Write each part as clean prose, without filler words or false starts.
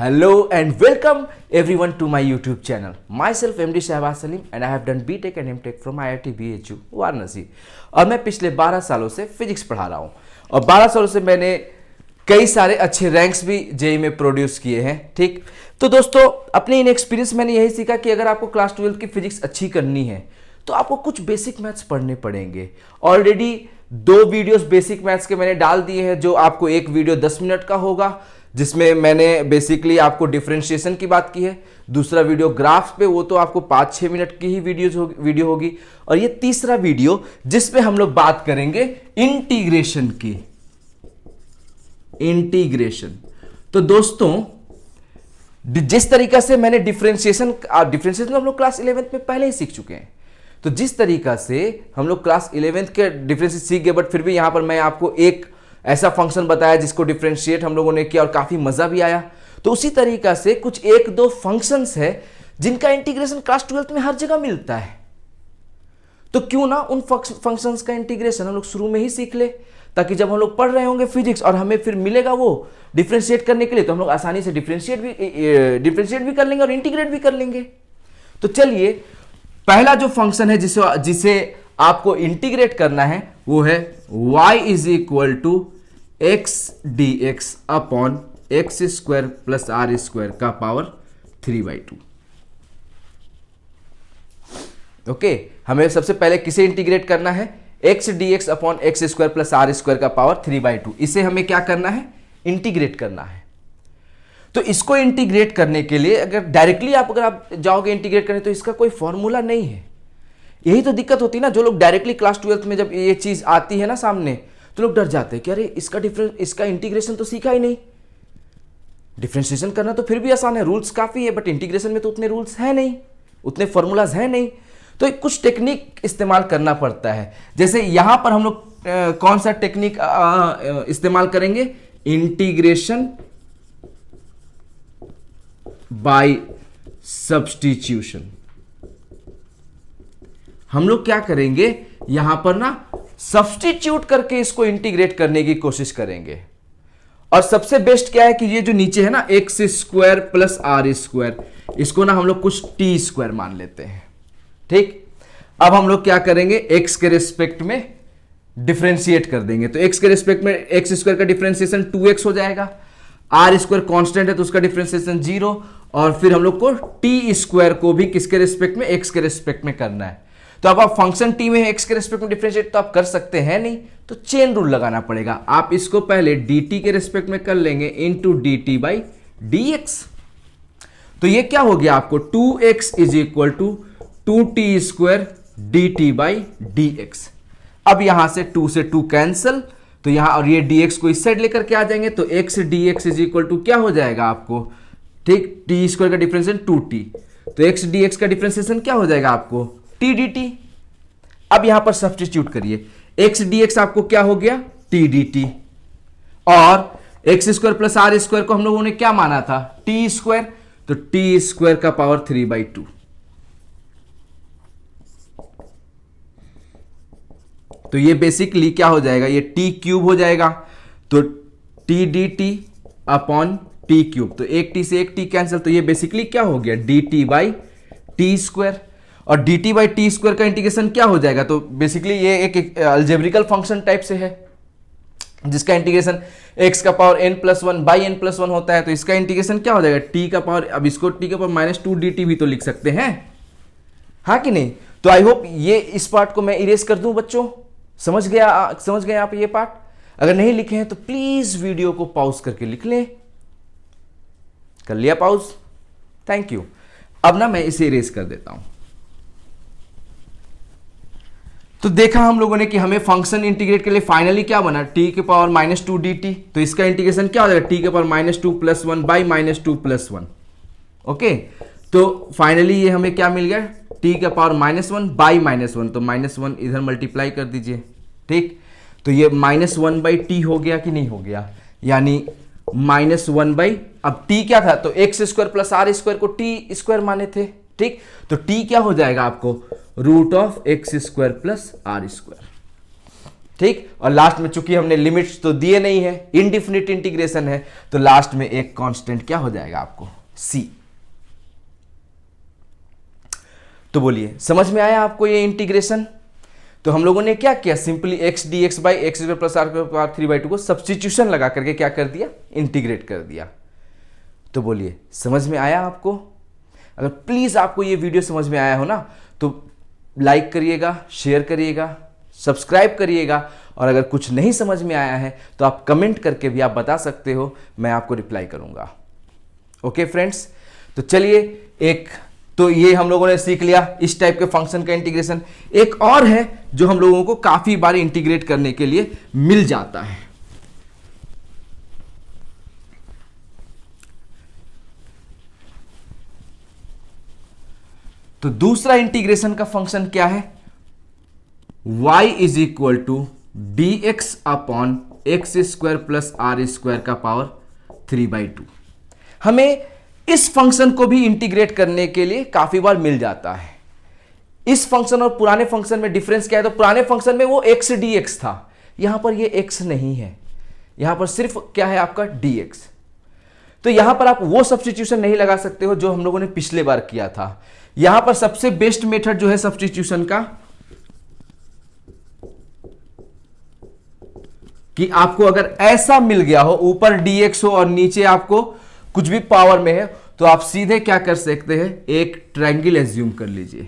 Hello and welcome everyone to my YouTube channel. Myself MD Shahbaz Salim and I have done BTech and MTech from IIT BHU Varanasi और मैं पिछले 12 सालों से physics पढ़ा रहा हूँ और 12 सालों से मैंने कई सारे अच्छे रैंक्स भी जेईई में प्रोड्यूस किए हैं। ठीक, तो दोस्तों अपने इन एक्सपीरियंस मैंने यही सीखा कि अगर आपको क्लास 12 की फिजिक्स अच्छी करनी है तो आपको कुछ बेसिक मैथ्स पढ़ने पड़ेंगे। ऑलरेडी 2 वीडियोस बेसिक मैथ्स के मैंने डाल दिए हैं, जो आपको एक वीडियो 10 मिनट का होगा जिसमें मैंने बेसिकली आपको डिफरेंशिएशन की बात की है, दूसरा वीडियो ग्राफ्स पे, वो तो आपको 5-6 मिनट की ही वीडियो होगी और ये तीसरा वीडियो जिसमें हम लोग बात करेंगे इंटीग्रेशन की। इंटीग्रेशन तो दोस्तों जिस तरीका से मैंने डिफरेंशिएशन हम लोग क्लास 11th में पहले ही सीख चुके हैं, तो जिस तरीका से हम लोग क्लास 11th के डिफरेंशिएशन सीख गए, बट फिर भी यहां पर मैं आपको एक ऐसा फंक्शन बताया जिसको डिफरेंशिएट हम लोगों ने किया और काफी मजा भी आया। तो उसी तरीका से कुछ 1-2 फंक्शंस है जिनका इंटीग्रेशन क्लास 12th में हर जगह मिलता है, तो क्यों ना उन फंक्शंस का इंटीग्रेशन हम लोग शुरू में ही सीख ले, ताकि जब हम लोग पढ़ रहे होंगे फिजिक्स और हमें फिर मिलेगा वो डिफरेंशिएट करने के लिए, तो हम लोग आसानी से डिफरेंशिएट भी कर लेंगे और इंटीग्रेट भी कर लेंगे। तो चलिए, पहला जो फंक्शन है जिसे आपको इंटीग्रेट करना है वो है y is equal to x d x upon x square plus R square का पावर 3/2। ओके, हमें सबसे पहले किसे इंटीग्रेट करना है? X d x upon x square plus R square का पावर 3/2। इसे हमें क्या करना है? इंटीग्रेट करना है। तो इसको इंटीग्रेट करने के लिए अगर डायरेक्टली अगर आप जाओगे इंटीग्रेट करने, तो इसका कोई फॉर्मूला नहीं है। यही तो दिक्कत होती है ना, जो लोग डायरेक्टली क्लास 12th में जब ये चीज आती है ना सामने, तो लोग डर जाते हैं कि अरे इसका इंटीग्रेशन तो सीखा ही नहीं। डिफरेंशिएशन करना तो फिर भी आसान है, रूल्स काफी है, बट इंटीग्रेशन में तो उतने रूल्स है नहीं, उतने फॉर्मूलाज है नहीं, तो कुछ टेक्निक इस्तेमाल करना पड़ता है। जैसे यहां पर हम लोग कौन सा टेक्निक इस्तेमाल करेंगे? Integration by substitution. हम लोग क्या करेंगे यहां पर ना, सब्स्टिट्यूट करके इसको इंटीग्रेट करने की कोशिश करेंगे। और सबसे बेस्ट क्या है कि ये जो नीचे है ना x square plus R square, इसको ना हम लोग कुछ टी स्क्वायर मान लेते हैं। ठीक, अब हम लोग क्या करेंगे, एक्स के रिस्पेक्ट में डिफरेंशिएट कर देंगे। तो एक्स के रिस्पेक्ट में एक्स स्क्वायर का डिफरेंशिएशन 2x हो जाएगा, आर स्क्वायर कांस्टेंट है तो उसका डिफरेंशिएशन 0, और फिर हम लोग को टी स्क्वायर को भी किसके रिस्पेक्ट में? एक्स के रिस्पेक्ट में करना है। तो अब आप फंक्शन टी में एक्स के रिस्पेक्ट में डिफरेंशिएट तो आप कर सकते हैं नहीं, तो चेन रूल लगाना पड़ेगा। आप इसको पहले dt के रिस्पेक्ट में कर लेंगे इनटू dt बाई dx। तो ये क्या हो गया आपको? 2x is equal to 2t square dt by dx। अब यहां से 2 से 2 कैंसल, तो यहां और ये dx को इस साइड लेकर के आ जाएंगे, तो x dx is equal to क्या हो जाएगा आपको? ठीक, t स्क्वायर का डिफरेंशिएशन 2t, तो x dx का डिफरेंशिएशन क्या हो जाएगा आपको? t dt। अब यहां पर सब्स्टिट्यूट करिए, x dx आपको क्या हो गया? t dt, और x square plus R square को हम लोगों ने क्या माना था? t स्क्वायर, तो t स्क्वायर का पावर 3/2। तो ये बेसिकली क्या हो जाएगा? ये t क्यूब हो जाएगा, तो t dt upon t cube, तो एक t से एक t कैंसिल, तो ये बेसिकली क्या हो गया? dt बाई टी स्क्वायर, और dt बाई टी स्क्वायर का इंटीग्रेशन क्या हो जाएगा? तो बेसिकली ये एक अलजेब्रिकल फंक्शन टाइप से है जिसका इंटीग्रेशन x का पावर n+1 बाई n+1 होता है, तो इसका इंटीग्रेशन क्या हो जाएगा? t का पावर, अब इसको t का पावर -2 dt भी तो लिख सकते हैं, हाँ कि नहीं? तो आई होप ये इस पार्ट को मैं इरेज कर दूं बच्चों। समझ गए आप ये पार्ट? अगर नहीं लिखे हैं तो प्लीज वीडियो को पॉज करके लिख लें। कर लिया पॉज? Thank you. अब ना मैं इसे इरेज कर देता हूं। तो देखा हम लोगों ने कि हमें फंक्शन इंटीग्रेट के लिए फाइनली क्या बना? t के पावर -2 dt, तो इसका इंटीग्रेशन क्या हो जाएगा? t के पावर -2+1 बाई -2+1। ओके, तो फाइनली ये हमें क्या मिल गया? t के पावर -1 बाई -1, तो -1 इधर मल्टीप्लाई कर दीजिए। ठीक, तो ये -1 बाई टी हो गया कि नहीं हो गया? यानी -1 बाई, अब t क्या था? तो x square plus R square को t स्क्वायर माने थे। ठीक, तो t क्या हो जाएगा आपको? √(x² + r²। ठीक। और लास्ट में चूंकि हमने लिमिट्स तो दिए नहीं है, इनडिफिनिट इंटीग्रेशन है, तो लास्ट में एक कांस्टेंट क्या हो जाएगा आपको, c। तो बोलिए समझ में आया आपको ये इंटीग्रेशन। तो हम लोगों ने क्या किया, simply x dx by x plus R power 3/2 को सब्स्टिट्यूशन लगा करके क्या कर दिया, इंटीग्रेट कर दिया। तो बोलिए समझ में आया आपको। अगर प्लीज आपको ये वीडियो समझ में आया हो ना तो लाइक करिएगा, शेयर करिएगा, सब्सक्राइब करिएगा, और अगर कुछ नहीं समझ में आया है तो आप कमेंट करके भी आप बता सकते हो, मैं आपको रिप्लाई करूंगा। ओके फ्रेंड्स, तो चलिए तो ये हम लोगों ने सीख लिया इस टाइप के फंक्शन का इंटीग्रेशन। एक और है जो हम लोगों को काफी बार इंटीग्रेट करने के लिए मिल जाता है। तो दूसरा इंटीग्रेशन का फंक्शन क्या है, y is equal to d x upon x square plus R square का पावर 3/2। हमें इस फंक्शन को भी इंटीग्रेट करने के लिए काफी बार मिल जाता है। इस फंक्शन और पुराने फंक्शन में डिफरेंस क्या है, तो पुराने फंक्शन में वो x dx था, यहां पर ये x नहीं है, यहां पर सिर्फ क्या है आपका dx। तो यहां पर आप वो सब्स्टिट्यूशन नहीं लगा सकते हो जो हम लोगों ने पिछले बार किया था। यहां पर सबसे बेस्ट मेथड जो है सब्स्टिट्यूशन का, कि आपको अगर ऐसा मिल गया हो, ऊपर dx हो और नीचे आपको कुछ भी पावर में है, तो आप सीधे क्या कर सकते हैं, एक ट्रायंगल एज्यूम कर लीजिए,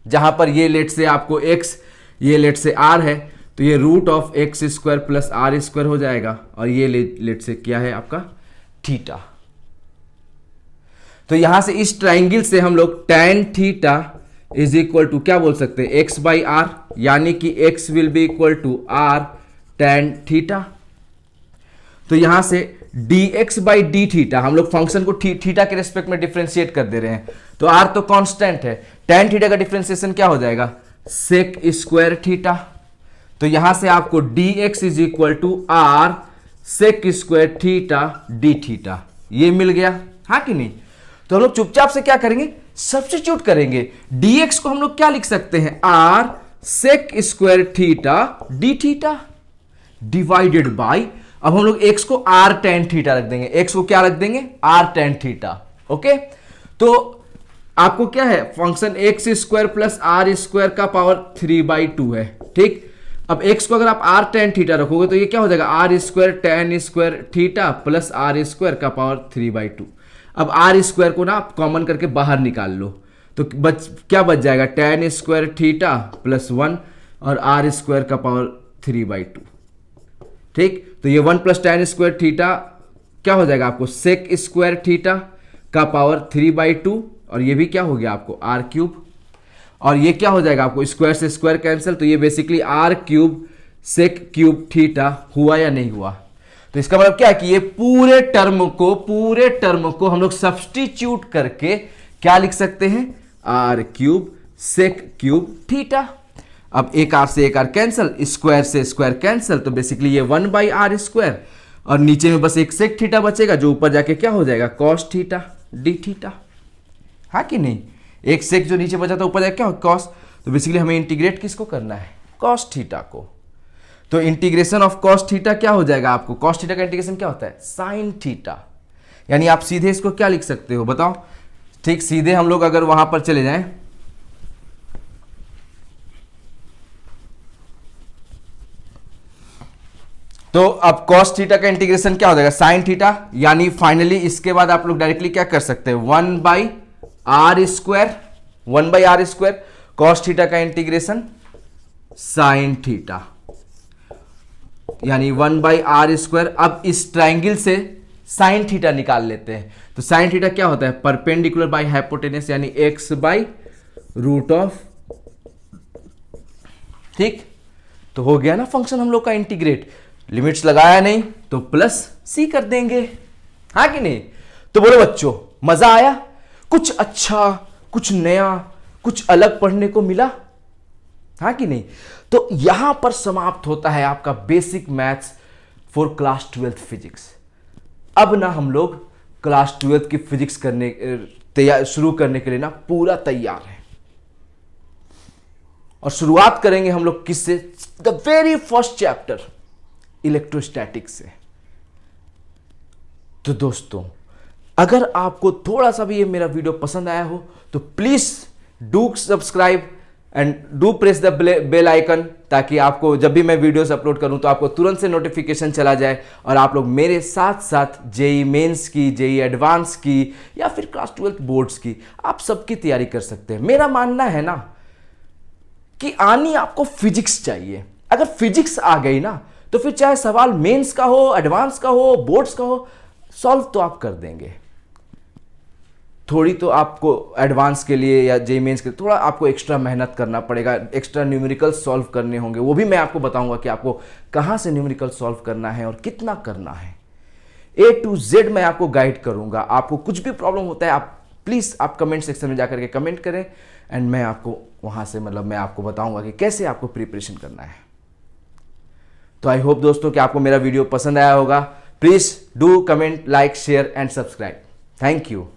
जहां पर ये लेट से आपको x, ये लेट से r है, तो ये root of x square plus R square हो जाएगा, और ये लेट से क्या है आपका थीटा। तो यहां से इस ट्रायंगल से हम लोग tan theta is equal to क्या बोल सकते हैं, x बाई आर, यानी कि x will be equal to r tan theta. तो यहां से dx बाई डी थीटा, हम लोग फंक्शन को थीटा के रेस्पेक्ट में डिफरेंशिएट कर दे रहे हैं, तो r तो कांस्टेंट है, tan थीटा का डिफरेंशिएशन क्या हो जाएगा, सेक स्क्वायर थीटा। तो यहां से आपको dx is equal to r sec square theta d theta, ये मिल गया, हाँ कि नहीं। तो हम लोग चुपचाप से क्या करेंगे, सब्स्टिट्यूट करेंगे। dx को हम लोग क्या लिख सकते हैं, r sec square theta d theta divided by, अब हम लोग x को r tan थीटा रख देंगे, x को क्या रख देंगे, r tan थीटा। ओके, तो आपको क्या है, function x square plus R square का पावर 3/2 है, ठीक। अब x को अगर आप r tan थीटा रखोगे तो ये क्या हो जाएगा, r square tan square theta plus R square का पावर 3/2। अब r स्क्वायर को ना आप कॉमन करके बाहर निकाल लो, तो क्या बच जाएगा, tan स्क्वायर थीटा प्लस 1 और r स्क्वायर का पावर 3/2, ठीक। तो ये 1 प्लस tan स्क्वायर थीटा क्या हो जाएगा आपको, सेक स्क्वायर थीटा का पावर 3/2, और ये भी क्या हो गया आपको r क्यूब, और ये क्या हो जाएगा आपको, स्क्वायर से स्क्वायर कैंसिल, तो ये basically r cube sec cube theta हुआ या नहीं हुआ। तो इसका मतलब क्या है कि ये पूरे टर्म को हम लोग सब्स्टिट्यूट करके क्या लिख सकते हैं, r cube sec cube theta. अब एक r से एक r कैंसिल, स्क्वायर से स्क्वायर कैंसिल, तो बेसिकली ये 1/r स्क्वायर, और नीचे में बस एक सेक थीटा बचेगा जो ऊपर जाके क्या हो जाएगा, कॉस थीटा डी थीटा, हाँ कि नहीं। एक सेक जो नीचे बचा था ऊपर जाके क्या हो, कॉस। तो बेसिकली हमें इंटीग्रेट किसको करना है, कॉस थीटा को। तो इंटीग्रेशन ऑफ कॉस थीटा क्या हो जाएगा आपको, कॉस थीटा का इंटीग्रेशन क्या होता है, साइन थीटा। यानी आप सीधे इसको क्या लिख सकते हो बताओ, ठीक। सीधे हम लोग अगर वहां पर चले जाएं, तो अब cos थीटा का इंटीग्रेशन क्या हो जाएगा, साइन थीटा। यानी फाइनली इसके बाद आप लोग डायरेक्टली क्या कर सकते हैं, 1/r स्क्वायर cos थीटा का इंटीग्रेशन साइन थीटा, यानी 1/r स्क्वायर। अब इस ट्राइंगल से साइन थीटा निकाल लेते हैं, तो साइन थीटा क्या होता है, परपेंडिकुलर बाय हाइपोटेनस, यानी x बाई रूट ऑफ, ठीक। तो हो गया ना फंक्शन हम लोग का इंटीग्रेट, लिमिट्स लगाया नहीं तो प्लस सी कर देंगे, हाँ कि नहीं। तो बोलो बच्चों, मजा आया, कुछ अच्छा, कुछ नया, कुछ अलग पढ़ने को मिला, हाँ कि नहीं। तो यहां पर समाप्त होता है आपका basic maths for class 12th physics. अब ना हम लोग क्लास 12th की फिजिक्स करने शुरू करने के लिए ना पूरा तैयार है। और शुरुआत करेंगे हम लोग किससे? The very first chapter, electrostatics से। तो दोस्तों, अगर आपको थोड़ा सा भी ये मेरा वीडियो पसंद आया हो तो please do subscribe and do press the bell icon, ताकि आपको जब भी मैं वीडियोस अपलोड करूं तो आपको तुरंत से नोटिफिकेशन चला जाए और आप लोग मेरे साथ साथ जेई मेंस की, जेई एडवांस की या फिर क्लास 12 बोर्ड्स की, आप सबकी तैयारी कर सकते हैं। मेरा मानना है ना कि आनी आपको फिजिक्स चाहिए। अगर फिजिक्स आ गई ना तो फिर चाहे सवाल मेंस का हो, एडवांस का हो, बोर्ड्स का हो, सॉल्व तो आप कर देंगे। थोड़ी तो आपको एडवांस के लिए या जेई मेंस के लिए थोड़ा आपको एक्स्ट्रा मेहनत करना पड़ेगा, एक्स्ट्रा न्यूमेरिकल सॉल्व करने होंगे। वो भी मैं आपको बताऊंगा कि आपको कहां से न्यूमेरिकल सॉल्व करना है और कितना करना है। A to Z मैं आपको गाइड करूंगा। आपको कुछ भी प्रॉब्लम होता है आप प्लीज आप कमेंट सेक्शन में जाकर के कमेंट करें एंड मैं आपको वहां से मैं आपको बताऊंगा कि कैसे आपको प्रिपरेशन करना है। तो आई होप दोस्तों कि आपको मेरा वीडियो पसंद आया होगा। Please do comment, like, share and subscribe. Thank you.